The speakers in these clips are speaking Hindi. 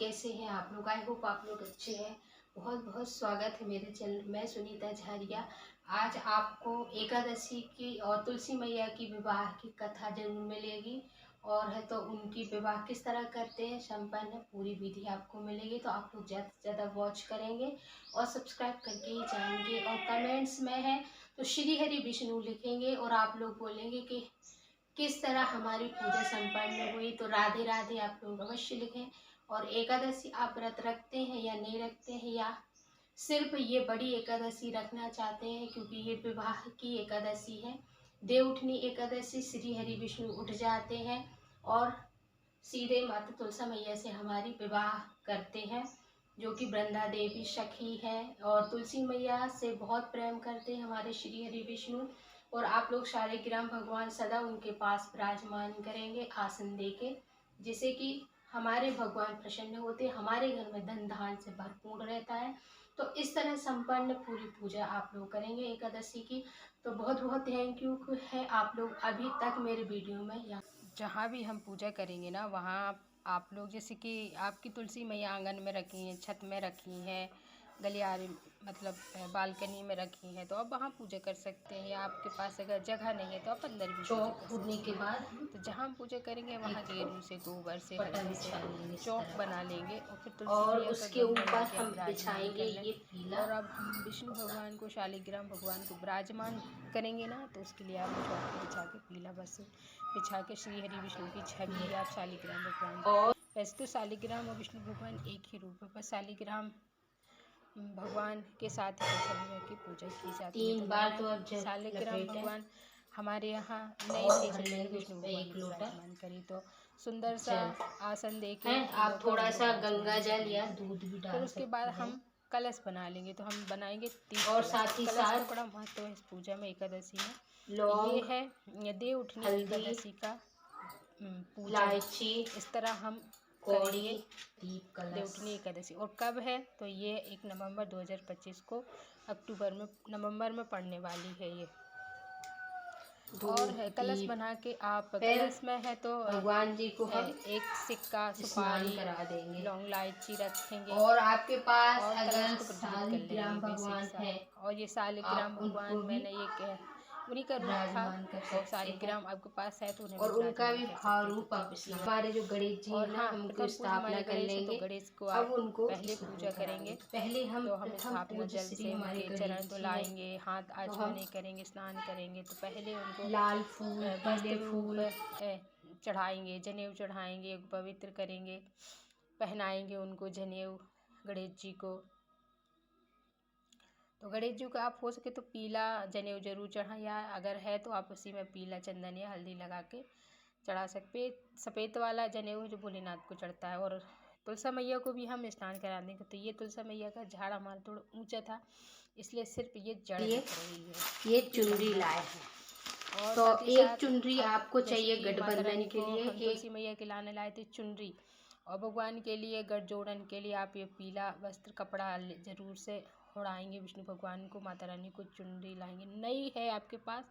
कैसे हैं आप लोग? आई होप आप लोग अच्छे हैं। बहुत बहुत स्वागत है मेरे चैनल। मैं सुनीता झारिया। आज आपको एकादशी की और तुलसी मैया की विवाह की कथा जरूर मिलेगी, और है तो उनकी विवाह किस तरह करते हैं संपन्न पूरी विधि आपको मिलेगी। तो आप लोग ज़्यादा से ज़्यादा वॉच करेंगे और सब्सक्राइब करके ही जाएंगे, और कमेंट्स में है तो श्री हरि विष्णु लिखेंगे और आप लोग बोलेंगे कि किस तरह हमारी पूजा संपन्न हुई। तो राधे राधे आप लोग अवश्य लिखें। और एकादशी आप व्रत रखते हैं या नहीं रखते हैं, या सिर्फ ये बड़ी एकादशी रखना चाहते हैं, क्योंकि ये विवाह की एकादशी है। देवउठनी एकादशी श्री हरि विष्णु उठ जाते हैं और सीधे माता तुलसा मैया से हमारी विवाह करते हैं, जो कि वृंदा देवी सखी है और तुलसी मैया से बहुत प्रेम करते हैं हमारे श्री हरि विष्णु। और आप लोग शालिग्राम भगवान सदा उनके पास विराजमान करेंगे आसन देके, जिससे कि हमारे भगवान प्रसन्न होते, हमारे घर में धन धान से भरपूर रहता है। तो इस तरह संपन्न पूरी पूजा आप लोग करेंगे एकादशी की। तो बहुत बहुत थैंक यू है आप लोग अभी तक मेरे वीडियो में या जहाँ भी हम पूजा करेंगे ना, वहाँ आप लोग जैसे कि आपकी तुलसी मैया आंगन में रखी हैं, छत में रखी हैं, गलियारे मतलब बालकनी में रखी हैं, तो आप वहाँ पूजा कर सकते हैं। या आपके पास अगर जगह नहीं है तो आप अंदर भी चौक खोदने के बाद तो जहाँ हम पूजा करेंगे वहाँ गेरू से, गोबर से, हल्दी से चौक बना लेंगे और फिर तुलसी मैया उसके ऊपर हम बिछाएंगे ये पीला। और अब हम विष्णु भगवान को, शालिग्राम भगवान को विराजमान करेंगे ना, तो उसके लिए आप चौक पे बिछा के पीला बस बिछा के श्री हरि विष्णु की छवि आप शालिग्राम भगवान। और वैसे तो शालिग्राम और विष्णु भगवान एक ही रूप है, पर शालिग्राम भगवान के साथ ही तुलसी मैया की पूजा की जाती है। 3 बार तो शालिग्राम भगवान हमारे यहाँ नहीं थे, चंद्र विष्णु भगवान को विराजमान करी। तो सुंदर सा आसन देके आप थोड़ा सा गंगा जल या दूध भी डाल। फिर उसके बाद हम कलश बना लेंगे। तो हम बनाएंगे 30 और साथ ही साथ बड़ा महत्व है इस पूजा में, एकादशी में। ये है देवउठनी एकादशी का पूजा। इस तरह हम करेंगे देवउठनी एकादशी। और कब है तो ये 1 नवंबर 2025 को नवंबर में पड़ने वाली है ये। और है कलश बना के आप कलश में है तो भगवान जी को हम एक सिक्का, सुपारी करा देंगे, लौंग इलायची रखेंगे। और आपके पास और अगर शालिग्राम भगवान है, और ये शालिग्राम भगवान मैंने ये उन्हीं का रूप था, और शालिग्राम आपके पास है तो उन्हें और उनका भी भाव रूप आप हमारे जो गणेश जी है ना, हमको स्थापना कर लेंगे। तो गणेश को अब उनको पहले पूजा करेंगे। पहले हम स्थापना जल से उनके चरण धुलाएंगे, हाथ आचमने करेंगे, स्नान करेंगे। तो पहले उनको लाल फूल, पीले फूल चढ़ाएंगे, जनेऊ चढ़ाएंगे, पवित्र करेंगे, पहनाएंगे उनको जनेऊ गणेश जी को। तो गणेश जी को आप हो सके तो पीला जनेऊ जरूर चढ़ाएं, या अगर है तो आप उसी में पीला चंदन या हल्दी लगा के चढ़ा सकते। सफ़ेद वाला जनेऊ जो भोलेनाथ को चढ़ता है। और तुलसा मैया को भी हम स्नान करा देंगे। तो ये तुलसा मैया का झाड़ हमारा थोड़ा ऊंचा था, इसलिए सिर्फ ये जड़ दिख रही है। ये चुनरी लाए हैं। और तो एक चुनरी आपको चाहिए गठबंधन के लिए। तुलसी मैया के लाने लाए थे चुनरी, और भगवान के लिए गठजोड़न के लिए आप ये पीला वस्त्र कपड़ा जरूर से ओढ़ाएंगे। विष्णु भगवान को, माता रानी को चुनरी लाएंगे। नई है आपके पास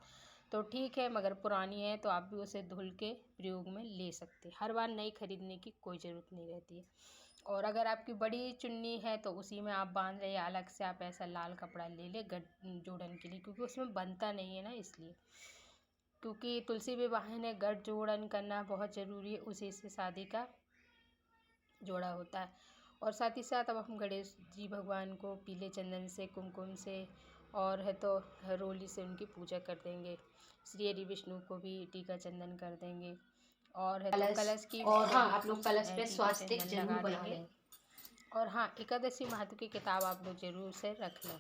तो ठीक है, मगर पुरानी है तो आप भी उसे धुल के प्रयोग में ले सकते हैं। हर बार नई खरीदने की कोई ज़रूरत नहीं रहती है। और अगर आपकी बड़ी चुन्नी है तो उसी में आप बांध रहे, अलग से आप ऐसा लाल कपड़ा ले ले गठजोड़न के लिए, क्योंकि उसमें बनता नहीं है ना, इसलिए। क्योंकि तुलसी विवाह में गठजोड़न करना बहुत ज़रूरी है, उसी से शादी का जोड़ा होता है। और साथ ही साथ अब हम गणेश जी भगवान को पीले चंदन से, कुमकुम से और है तो रोली से उनकी पूजा कर देंगे। श्री हरि विष्णु को भी टीका चंदन कर देंगे। और है तो कलश की, और हाँ आप लोग कलश पे स्वास्तिक जरूर बना लें। और हाँ, एकादशी महत्व की किताब आप लोग जरूर से रख लें।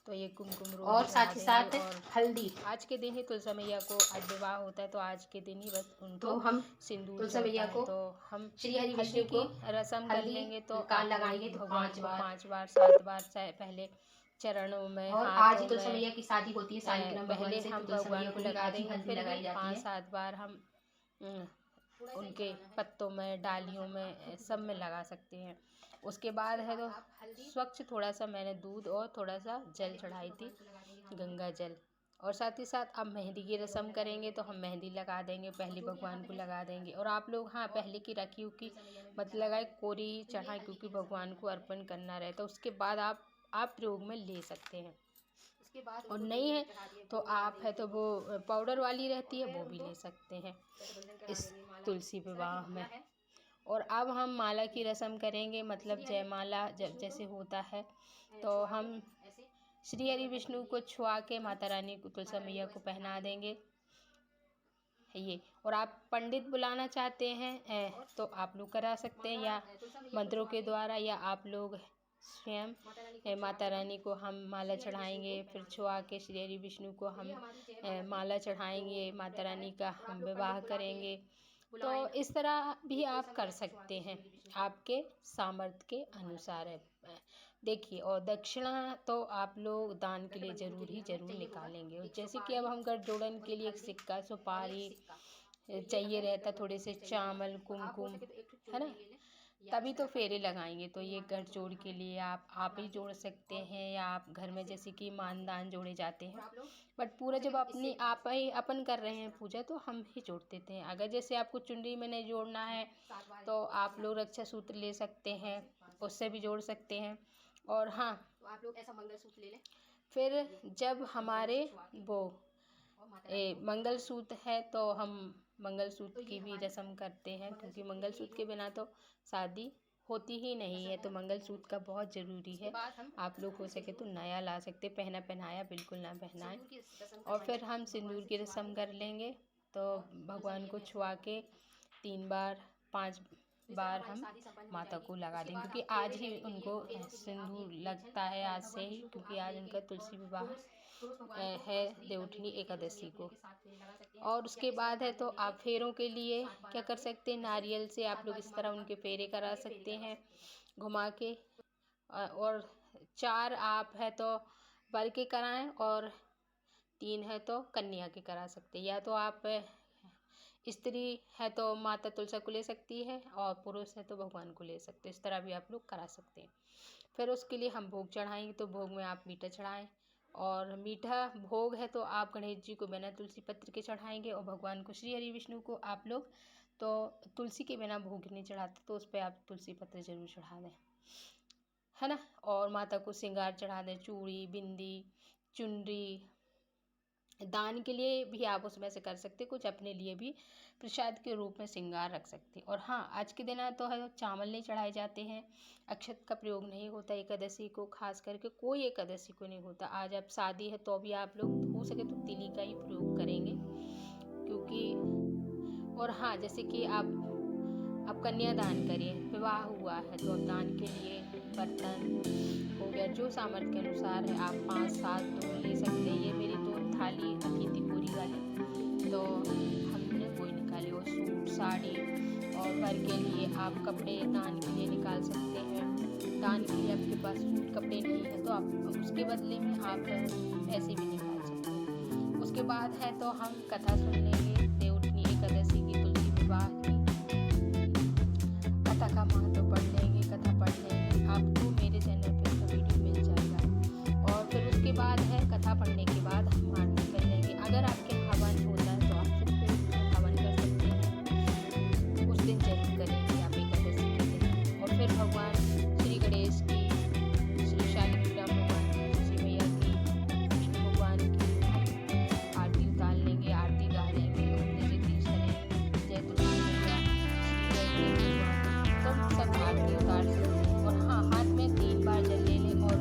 तो ये कुमकुम रोली और साथ ही साथ हल्दी। आज के दिन ही तुलसा मैया को आज विवाह होता है, तो आज के दिन ही बस उनको तो हम सिंदूर तुलसा मैया को, तो हम श्री हरि विष्णु की रस्म कर लेंगे। तो कान लगाएंगे तो 5 बार 7 बार पहले चरणों में, और आज तुलसा मैया की शादी होती है पहले हम भगवान को लगा देंगे। फिर 5-7 बार हम उनके पत्तों में, डालियों में, सब में लगा सकते हैं। उसके बाद है तो स्वच्छ थोड़ा सा मैंने दूध और थोड़ा सा जल चढ़ाई थी, गंगा जल। और साथ ही साथ अब मेहंदी की रस्म करेंगे तो हम मेहंदी लगा देंगे, पहले भगवान को लगा देंगे। और आप लोग हाँ पहले की रखी हुई मत लगाए, कोरी चढ़ाएं, क्योंकि भगवान को अर्पण करना रहता है। उसके बाद आप प्रयोग में ले सकते हैं। और नहीं है तो आप है तो वो पाउडर वाली रहती है वो भी ले सकते हैं इस तुलसी विवाह में। और अब हम माला की रस्म करेंगे, मतलब जयमाला जब जैसे होता है तो हम श्री हरि विष्णु को छुआ के माता रानी को तुलसी मैया को पहना देंगे ये। और आप पंडित बुलाना चाहते हैं तो आप लोग करा सकते हैं, या मंत्रों के द्वारा, या आप लोग स्वयं माता रानी को हम माला चढ़ाएंगे, फिर छुआ के श्री हरि विष्णु को हम माला चढ़ाएंगे, माता रानी का हम विवाह करेंगे। तो इस तरह भी आप कर सकते हैं, आपके सामर्थ्य के अनुसार है। देखिए, और दक्षिणा तो आप लोग दान के लिए ज़रूर निकालेंगे। और जैसे कि अब हम गठजोड़न के लिए एक सिक्का, सुपारी चाहिए रहता, थोड़े से चावल, कुमकुम, है ना, तभी तो फेरे लगाएंगे। तो ये गठजोड़ के लिए आप ही जोड़ सकते हैं, या आप घर में जैसे कि मानदान जोड़े जाते हैं, बट पूरा जब अपनी आप ही अपन कर रहे हैं पूजा तो हम ही जोड़ देते हैं। अगर जैसे आपको चुनरी में नहीं जोड़ना है तो आप लोग रक्षा सूत्र ले सकते हैं, उससे भी जोड़ सकते हैं। और हाँ, तो आप लोग ऐसा मंगलसूत्र ले लें। फिर जब हमारे वो मंगलसूत्र है तो हम मंगलसूत्र की भी रस्म करते हैं, क्योंकि मंगलसूत्र के बिना तो शादी होती ही नहीं है। तो मंगलसूत्र का बहुत ज़रूरी है। आप लोग हो सके तो नया ला सकते, पहना पहनाया बिल्कुल ना पहनाएं। और फिर हम सिंदूर की रस्म कर लेंगे, तो भगवान को छुआ के 3 बार 5 बार हम माता को लगा देंगे, क्योंकि आज ही उनको सिंदूर लगता है, आज से ही, क्योंकि आज उनका तुलसी विवाह है देवउठनी एकादशी को। और उसके बाद है तो आप फेरों के लिए क्या कर सकते हैं, नारियल से आप लोग इस तरह उनके फेरे करा सकते हैं घुमा के। और 4 आप है तो वर के कराएं, और 3 है तो कन्या के करा सकते हैं। या तो आप स्त्री है तो माता तुलसी को ले सकती है, और पुरुष है तो भगवान को ले सकते हैं। इस तरह भी आप लोग करा सकते हैं। फिर उसके लिए हम भोग चढ़ाएंगे, तो भोग में आप मीठा चढ़ाएं। और मीठा भोग है तो आप गणेश जी को बिना तुलसी पत्र के चढ़ाएंगे, और भगवान को श्री हरि विष्णु को आप लोग तो तुलसी के बिना भोग नहीं चढ़ाते, तो उस पर आप तुलसी पत्र ज़रूर चढ़ा दें, है ना। और माता को श्रृंगार चढ़ा दें, चूड़ी, बिंदी, चुनरी। दान के लिए भी आप उसमें से कर सकते, कुछ अपने लिए भी प्रसाद के रूप में श्रृंगार रख सकते। और हाँ, आज के दिन तो है चावल नहीं चढ़ाए जाते हैं, अक्षत का प्रयोग नहीं होता एकादशी को, खास करके कोई एकादशी को नहीं होता। आज आप शादी है तो भी आप लोग हो सके तो तिली का ही प्रयोग करेंगे, क्योंकि और हाँ, जैसे कि आप कन्यादान करिए, विवाह हुआ है तो अब दान के लिए बर्तन हो गया, जो सामर्थ्य के अनुसार है आप 5-7 तो ले सकते हैं। ये मेरी 2 थाली रखी थी पूरी वाली, तो हमने वही निकाली। और सूट, साड़ी, और घर के लिए आप कपड़े दान के लिए निकाल सकते हैं। दान के लिए आपके पास सूट कपड़े नहीं है तो आप उसके बदले में आप ऐसे भी निकाल सकते हैं। उसके बाद है तो हम कथा सुन लेंगे देवउठनी एकादशी की, तुलसी विवाह की कथा का महत्व पढ़ लेंगे, कथा पढ़ लेंगे। आपको मेरे चैनल पे इसका वीडियो मिल जाएगा। और फिर उसके बाद है कथा पढ़ने के बाद हम आरती कर लेंगे। अगर आपके हवन होता है तो आप सिर्फ हवन कर सकते हैं, उस दिन जरूर करेंगे आप एकादशी के दिन। और फिर भगवान श्री गणेश की, श्री शालिग्राम भगवान, श्री मैया की, विष्णु भगवान की आरती उतार लेंगे, आरती गा लेंगे, जय जगदीश, जय तुलसी मैया, सब आरती उतार सकते हैं। और हाँ, हाथ में 3 बार जल ले लें और